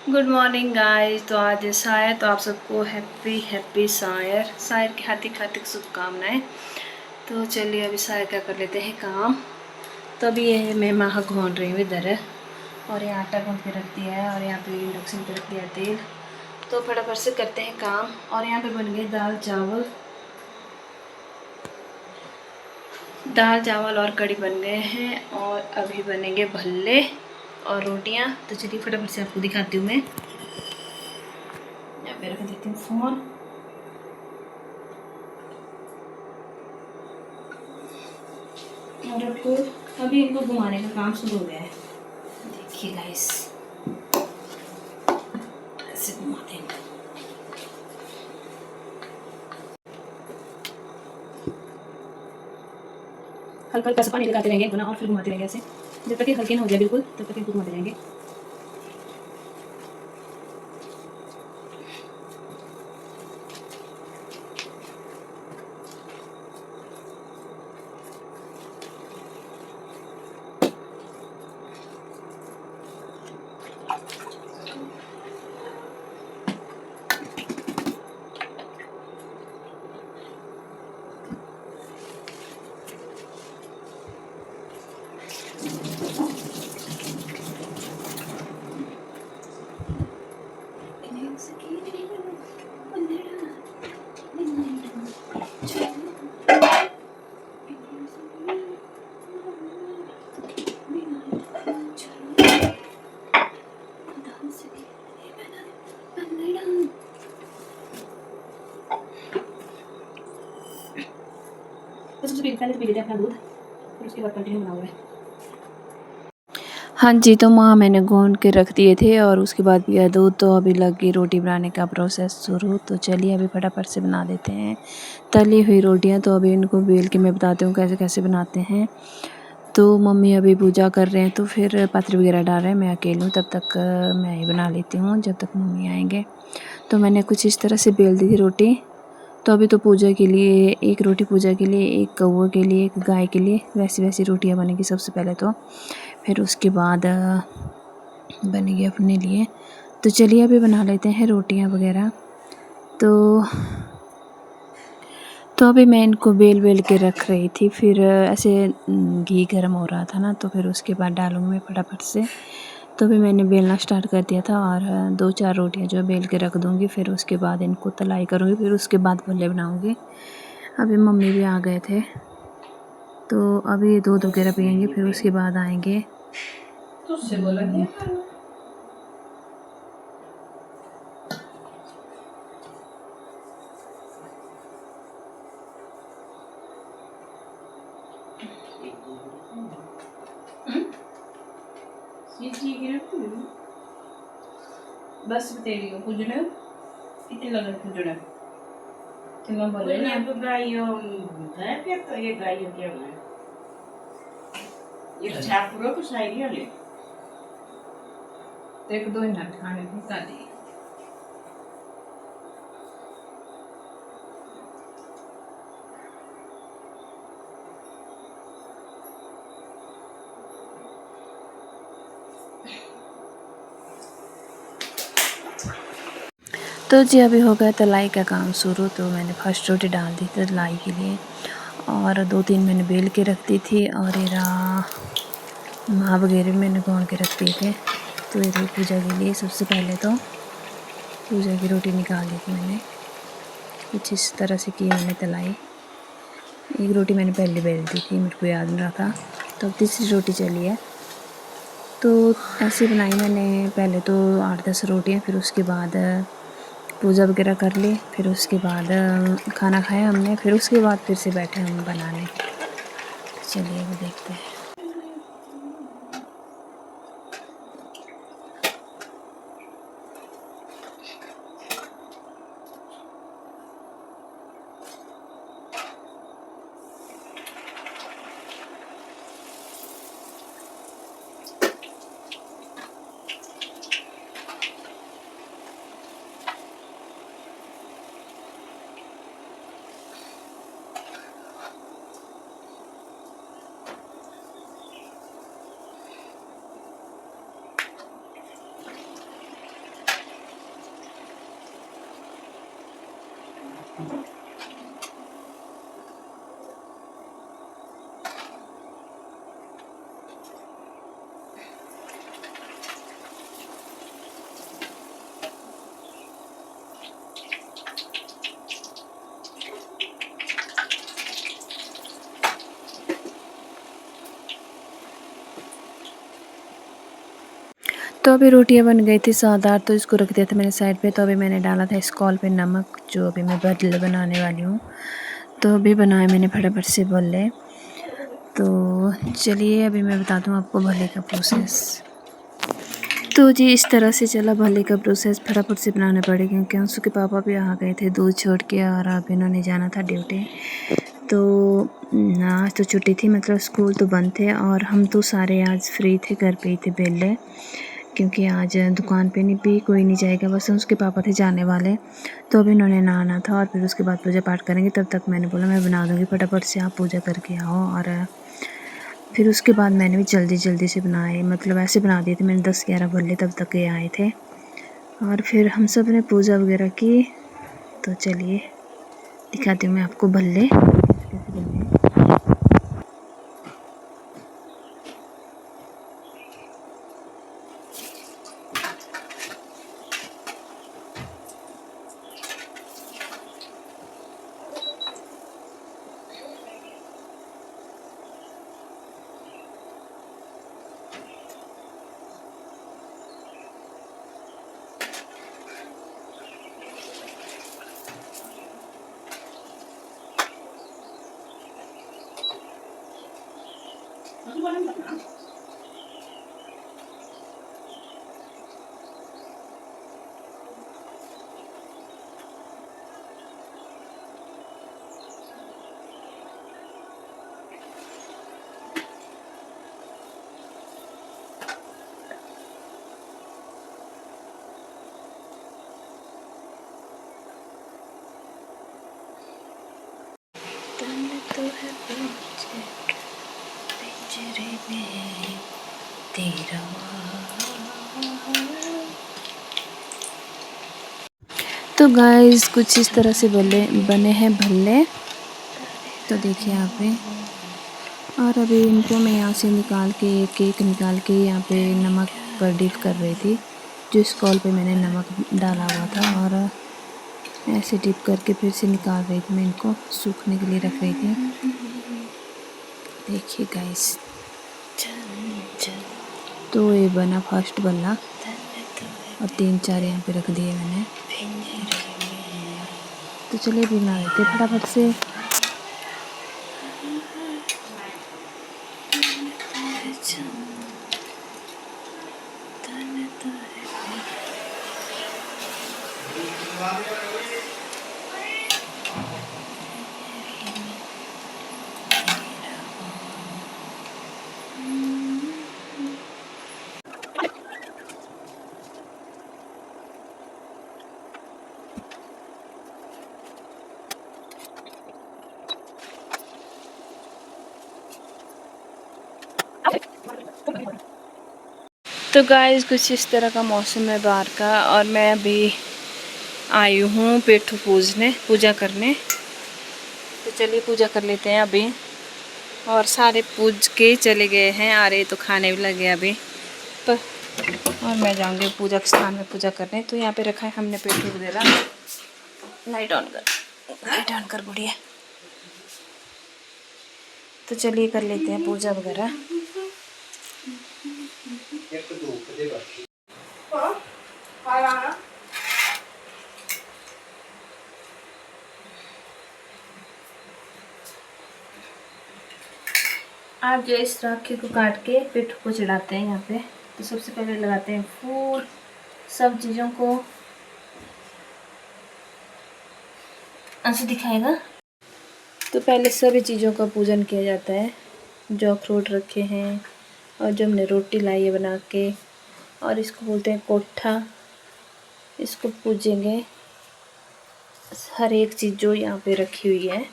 Good morning guys. तो आज शायर तो आप सबको हैप्पी हैप्पी शायर की हार्दिक हार्दिक शुभकामनाएं। तो चलिए अभी शायर क्या कर लेते हैं काम। तो अभी ये मैं माह घोन रही हूँ इधर है, और यहाँ आटा गूंथ के रख दिया है और यहाँ पे इंडक्शन पे रख दिया तेल। तो फटाफट से करते हैं काम। और यहाँ पे बन गए दाल चावल और कढ़ी बन गए हैं, और अभी बनेंगे भल्ले और रोटियाँ। तो चलिए फटाफट से आपको दिखाती हूँ मैं। यहाँ पे रख देती हूँ फ़ोन। और आपको अभी इनको घुमाने का काम शुरू हो गया है। देखिए गाइस, ऐसे घुमाते हैं। हल्का हल्का सा पानी लगाते रहेंगे गुना, और फिर घुमाते रहेंगे ऐसे जब तक ये हल्के ना हो जाए बिल्कुल, तब तक इनको घुमाते रहेंगे। तो सबसे पहले तो पी लेते हैं अपना दूध, फिर उसके बाद कंटिन्यू बनाऊंगा। हाँ जी, तो माँ मैंने घोन के रख दिए थे और उसके बाद पिया दूध। तो अभी लगी रोटी बनाने का प्रोसेस शुरू। तो चलिए अभी फटाफट से बना देते हैं तली हुई रोटियां। तो अभी इनको बेल के मैं बताती हूँ कैसे कैसे बनाते हैं। तो मम्मी अभी पूजा कर रहे हैं, तो फिर पत्र वगैरह डाल रहे हैं। मैं अकेली हूँ, तब तक मैं ही बना लेती हूँ जब तक मम्मी आएंगे। तो मैंने कुछ इस तरह से बेल दी थी रोटी। तो अभी तो पूजा के लिए एक रोटी, पूजा के लिए एक, कौवे के लिए एक, गाय के लिए, वैसी वैसी रोटियां बनेगी सबसे पहले। तो फिर उसके बाद बनेगी अपने लिए। तो चलिए अभी बना लेते हैं रोटियां वगैरह। तो अभी मैं इनको बेल बेल के रख रही थी। फिर ऐसे घी गर्म हो रहा था ना, तो फिर उसके बाद डालूँगी मैं फटाफट से। तो अभी मैंने बेलना स्टार्ट कर दिया था, और 2-4 रोटियां जो बेल के रख दूँगी। फिर उसके बाद इनको तलाई करूँगी, फिर उसके बाद भल्ले बनाऊँगी। अभी मम्मी भी आ गए थे, तो अभी दूध वगैरह पियेंगे, फिर उसके बाद आएंगे। बस तेरी को पूजने कितने लगन पूजने तो मैं बोल रही हूँ। तो गाइयों है क्या? तो ये गाइयों क्या है? ये ठाकुरों को शायरी वाले एक दो ना खाने की शादी। तो जी अभी हो गया तलाई का काम शुरू। तो मैंने फर्स्ट रोटी डाल दी थी तलाई के लिए, और 2-3 मैंने बेल के रख दी थी, और ये माँ वगैरह भी मैंने भून के रख दिए थे। तो ये पूजा के लिए सबसे पहले तो पूजा की रोटी निकाल दी थी मैंने। कुछ इस तरह से की मैंने तलाई। एक रोटी मैंने पहले बेल दी थी, मेरे को याद नहीं रहा था। तो अब तीसरी रोटी चली है। तो ऐसे बनाई मैंने पहले तो 8-10 रोटियाँ। फिर उसके बाद पूजा वगैरह कर ली, फिर उसके बाद खाना खाया हमने। फिर उसके बाद फिर से बैठे हम बनाने। चलिए वो देखते हैं। तो अभी रोटियां बन गई थी सादार, तो इसको रख दिया था मैंने साइड पे। तो अभी मैंने डाला था इस कॉल पे नमक, जो अभी मैं भल्ले बनाने वाली हूँ। तो अभी बनाए मैंने फटाफट से भल्ले। तो चलिए अभी मैं बताता हूँ आपको भल्ले का प्रोसेस। तो जी इस तरह से चला भल्ले का प्रोसेस, फटाफट से बनाने पड़े क्योंकि अंशु के पापा भी आ गए थे दूध छोड़ के, और अब इन्होंने जाना था ड्यूटी। तो आज तो छुट्टी थी, मतलब स्कूल तो बंद थे, और हम तो सारे आज फ्री थे, घर पे ही थे बेले, क्योंकि आज दुकान पे नहीं भी कोई नहीं जाएगा, बस उसके पापा थे जाने वाले। तो अभी इन्होंने नहाना था और फिर उसके बाद पूजा पाठ करेंगे। तब तक मैंने बोला मैं बना दूँगी, फटाफट से आप पूजा करके आओ। और फिर उसके बाद मैंने भी जल्दी जल्दी से बनाए, मतलब ऐसे बना दिए थे मैंने 10-11 भल्ले, तब तक ये आए थे। और फिर हम सब ने पूजा वगैरह की। तो चलिए दिखाती हूँ मैं आपको भल्ले कैसे बने। तो है पिंजरे में तेरा। तो गाइस कुछ इस तरह से बने हैं भल्ले। तो देखिए यहाँ पे, और अभी इनको मैं यहाँ से निकाल के एक एक निकाल के यहाँ पे नमक पर डिप कर रही थी। जो इस कॉल पे मैंने नमक डाला हुआ था, और ऐसे डिप करके फिर से निकाल रही थी मैं, इनको सूखने के लिए रख रही थी। देखिए गाइस, तो ये बना फर्स्ट बल्ला, और 3-4 यहाँ पे रख दिए मैंने। तो चलिए भी बना लेते फटाफट से। तो गाइस कुछ इस तरह का मौसम है बाहर का, और मैं अभी आई हूँ पेठू पूजा करने। तो चलिए पूजा कर लेते हैं अभी। और सारे पूज के चले गए हैं, आ रहे तो खाने भी लगे अभी पर। और मैं जाऊँगी पूजा के स्थान में पूजा करने। तो यहाँ पे रखा है हमने पेठू वगैरह। लाइट ऑन कर बुढ़िया। तो चलिए कर लेते हैं पूजा वगैरह। आप जो इस राखी को काट के पिट्ठू को चढ़ाते हैं यहाँ पे। तो सबसे पहले लगाते हैं फूल, सब चीज़ों को ऐसे दिखाएगा। तो पहले सभी चीज़ों का पूजन किया जाता है। जो अखरोट रखे हैं, और जो हमने रोटी लाई है बना के, और इसको बोलते हैं कोठा। इसको पूजेंगे, हर एक चीज़ जो यहाँ पे रखी हुई है।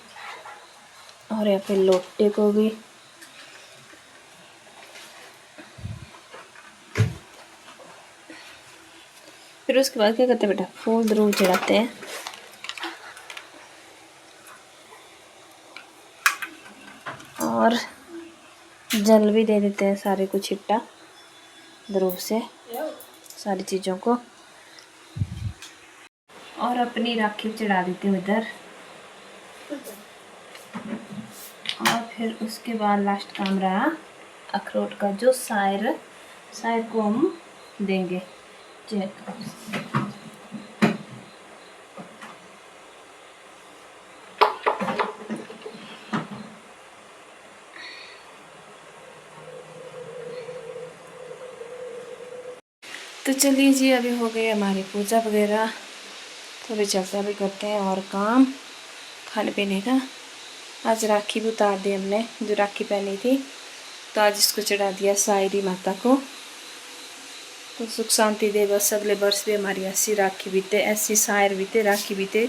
और यहाँ पे लोटे को भी। फिर उसके बाद क्या करते हैं बेटा, फूल ध्रुव चढ़ाते हैं। और जल भी दे देते हैं सारे को छिट्टा ध्रुव से सारी चीज़ों को, और अपनी राखी चढ़ा देती हूँ इधर। और फिर उसके बाद लास्ट काम रहा अखरोट का, जो सायर को हम देंगे चेक। तो चलिए जी, अभी हो गई हमारी पूजा वगैरह, तो अभी चलते अभी करते हैं और काम खाने पीने का। आज राखी भी उतार दी हमने, जो राखी पहनी थी, तो आज इसको चढ़ा दिया सायरी माता को। तो सुख शांति दे, बस अगले वर्ष भी हमारी ऐसी राखी बीते, ऐसी सायर बीते, राखी बीते,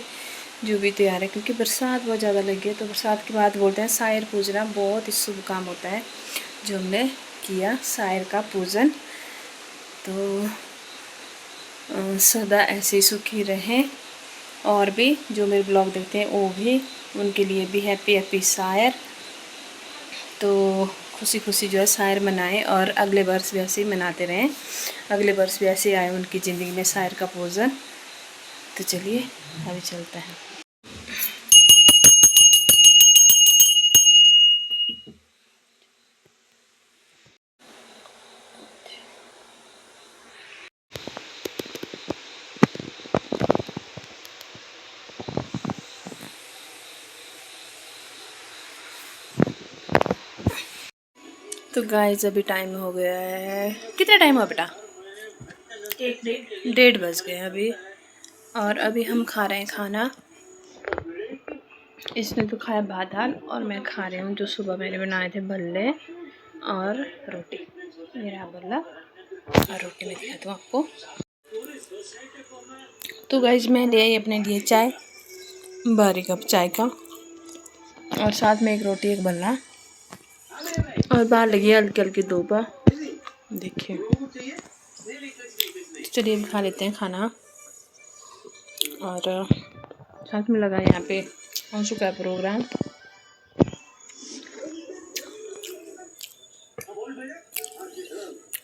जो भी तैयार है। क्योंकि बरसात बहुत ज़्यादा लगी है, तो बरसात के बाद बोलते हैं सायर पूजना बहुत ही शुभ काम होता है, जो हमने किया सायर का पूजन। तो सदा ऐसे सुखी रहें, और भी जो मेरे ब्लॉग देखते हैं वो भी, उनके लिए भी हैप्पी सायर। तो खुशी खुशी जो है सायर मनाएं, और अगले वर्ष भी ऐसे ही मनाते रहें, अगले वर्ष भी ऐसे आए उनकी ज़िंदगी में सायर का पूजन। तो चलिए अभी चलता है। तो गाइस अभी टाइम हो गया है, कितना टाइम हुआ बेटा? 1:30 बज गए अभी। और अभी हम खा रहे हैं खाना। इसने तो खाया भात दाल, और मैं खा रही हूँ जो सुबह मैंने बनाए थे भल्ले और रोटी। मेरा भल्ला और रोटी मैं दिखाती हूँ आपको। तो गाइस मैं ले आई अपने लिए चाय, 12 कप चाय का, और साथ में एक रोटी एक भल्ला, और बाहर लगी है हल्की हल्की धूप, देखिए। चलिए खा लेते हैं खाना। और साथ में लगा यहाँ पे अंशु का प्रोग्राम।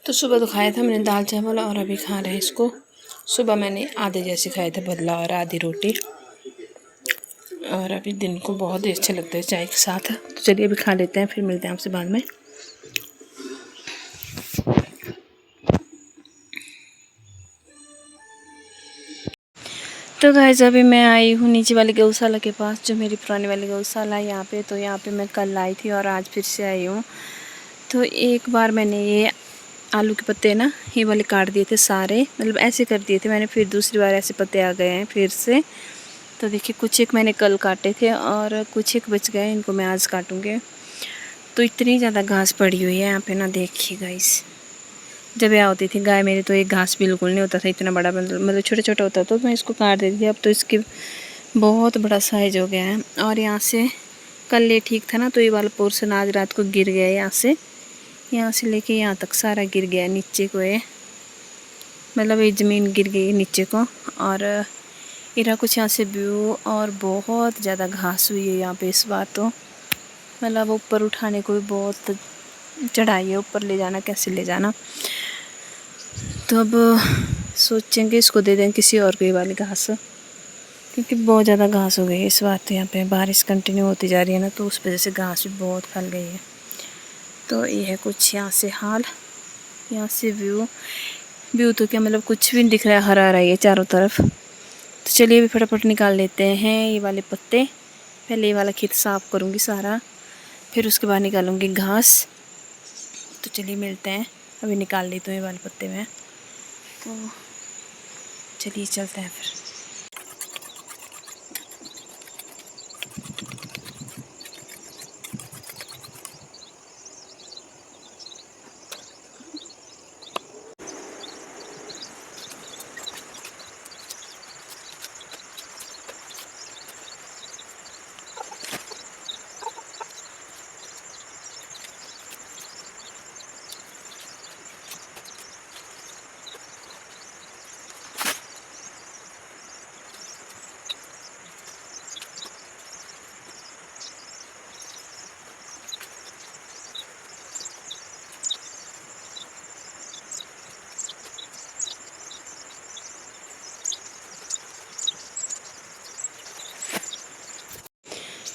तो सुबह तो खाया था मैंने दाल चावल, और अभी खा रहे हैं इसको। सुबह मैंने आधे जैसे खाए थे भल्ला और आधी रोटी, और अभी दिन को बहुत ही अच्छे लगते हैं चाय के साथ। तो चलिए अभी खा लेते हैं, फिर मिलते हैं आपसे बाद में। तो गाइस अभी मैं आई हूँ नीचे वाली गौशाला के पास, जो मेरी पुरानी वाली गौशाला है यहाँ पे। तो यहाँ पे मैं कल आई थी और आज फिर से आई हूँ। तो एक बार मैंने ये आलू के पत्ते ना ये वाले काट दिए थे सारे, मतलब ऐसे कर दिए थे मैंने, फिर दूसरी बार ऐसे पत्ते आ गए हैं फिर से। तो देखिए कुछ एक मैंने कल काटे थे और कुछ एक बच गए, इनको मैं आज काटूँगी। तो इतनी ज़्यादा घास पड़ी हुई है यहाँ पे ना, देखिए गाइस। जब यहाँ होती थी गाय मेरी, तो एक घास बिल्कुल नहीं होता था, इतना बड़ा मतलब छोटा छोटा होता तो मैं इसको काट देती थी। अब तो इसकी बहुत बड़ा साइज हो गया है। और यहाँ से कल ये ठीक था ना, तो ये वाला पोर्शन आज रात को गिर गया है। यहाँ से लेके यहाँ तक सारा गिर गया नीचे को, ये मतलब ये ज़मीन गिर गई नीचे को। और इरा कुछ यहाँ से व्यू, और बहुत ज़्यादा घास हुई है यहाँ पे इस बार। तो मतलब ऊपर उठाने को भी बहुत चढ़ाई है, ऊपर ले जाना कैसे ले जाना। तो अब सोचेंगे इसको दे दें किसी और को ये वाली घास, क्योंकि बहुत ज़्यादा घास हो गई है इस बार। तो यहाँ पे बारिश कंटिन्यू होती जा रही है ना, तो उस वजह से घास भी बहुत फैल गई है। तो ये है कुछ यहाँ से हाल, यहाँ से व्यू तो क्या मतलब कुछ भी नहीं दिख रहा है, हरा हरा है चारों तरफ। तो चलिए अभी फटाफट निकाल लेते हैं ये वाले पत्ते। पहले ये वाला खेत साफ़ करूँगी सारा, फिर उसके बाद निकालूँगी घास। तो चलिए मिलते हैं, अभी निकाल लेते हैं ये वाले पत्ते में। तो चलिए चलते हैं फिर।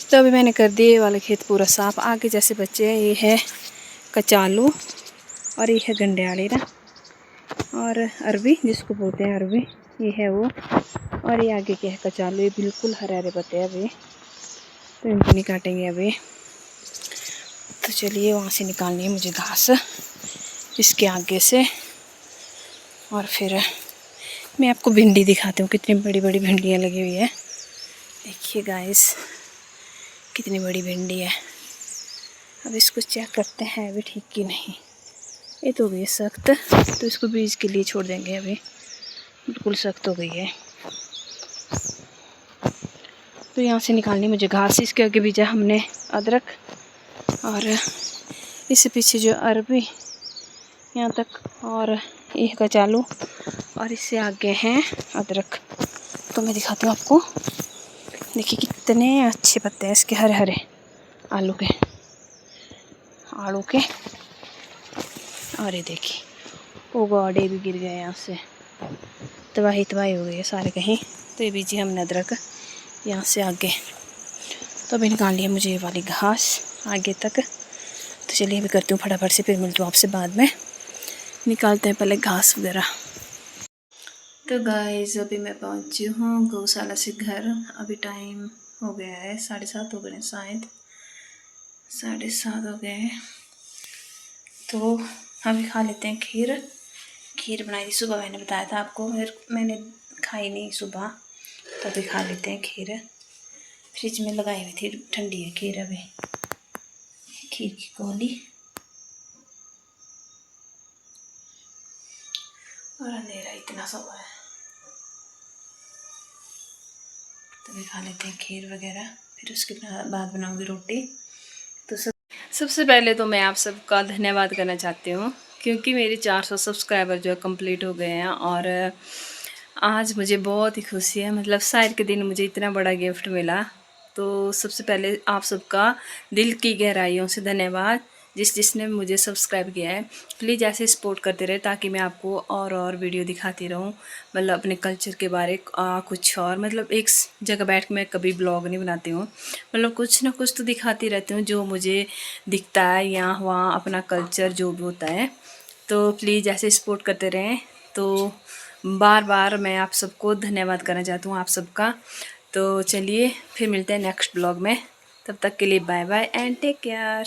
तो अभी मैंने कर दिए ये वाले खेत पूरा साफ। आगे जैसे बच्चे हैं, ये है कचालू और ये है गंड्याली ना, और अरबी जिसको बोलते हैं अरबी, ये है वो। और ये आगे क्या है कचालू, ये बिल्कुल हरे हरे पत्ते हैं अभी, तो इनको नहीं काटेंगे अभी। तो चलिए वहाँ से निकालनी है मुझे घास इसके आगे से। और फिर मैं आपको भिंडी दिखाती हूँ, कितनी बड़ी बड़ी भिंडियाँ लगी हुई है। देखिए गाइस कितनी बड़ी भिंडी है। अब इसको चेक करते हैं अभी ठीक की नहीं। ये तो हो गई है सख्त, तो इसको बीज के लिए छोड़ देंगे। अभी बिल्कुल सख्त हो गई है। तो यहाँ से निकालनी मुझे घास। इसके आगे बीजा हमने अदरक, और इससे पीछे जो अरबी यहाँ तक, और ये कचालू, और इससे आगे हैं अदरक। तो मैं दिखाती हूँ आपको। देखिए कितने अच्छे पत्ते हैं इसके, हरे हरे आलू के। और ये देखिए वो गौडे भी गिर गए यहाँ से, तबाही हो गई है सारे कहीं। तो ये बीजी हमने अदरक यहाँ से आगे। तो अभी निकाल लिया मुझे ये वाली घास आगे तक। तो चलिए अभी करती हूँ फटाफट से, फिर मिलती हूँ आपसे बाद में। निकालते हैं पहले घास वगैरह। तो गाइस अभी मैं पहुँची हूँ गौशाला से घर। अभी टाइम हो गया है 7:30 हो गए हैं, शायद 7:30 हो गए हैं। तो अभी खा लेते हैं खीर बनाई थी सुबह, मैंने बताया था आपको, मैंने खाई नहीं सुबह, तो अभी खा लेते हैं खीर। फ्रिज में लगाई हुई थी, ठंडी है खीर अभी। खीर की गोली और अंधेरा इतना सा हुआ है, तो अभी खा लेते हैं खीर वगैरह, फिर उसके बाद बनाऊंगी रोटी। तो सबसे पहले तो मैं आप सबका धन्यवाद करना चाहती हूँ, क्योंकि मेरे 400 सब्सक्राइबर जो है कंप्लीट हो गए हैं। और आज मुझे बहुत ही खुशी है, मतलब शायद के दिन मुझे इतना बड़ा गिफ्ट मिला। तो सबसे पहले आप सबका दिल की गहराइयों से धन्यवाद, जिसने मुझे सब्सक्राइब किया है। प्लीज़ ऐसे सपोर्ट करते रहे, ताकि मैं आपको और वीडियो दिखाती रहूँ, मतलब अपने कल्चर के बारे कुछ और, मतलब एक जगह बैठ के मैं कभी ब्लॉग नहीं बनाती हूँ, मतलब कुछ ना कुछ तो दिखाती रहती हूँ जो मुझे दिखता है यहाँ वहाँ, अपना कल्चर जो भी होता है। तो प्लीज़ ऐसे सपोर्ट करते रहें। तो बार बार मैं आप सबको धन्यवाद करना चाहती हूँ आप सबका। तो चलिए फिर मिलते हैं नेक्स्ट ब्लॉग में, तब तक के लिए bye bye and take care.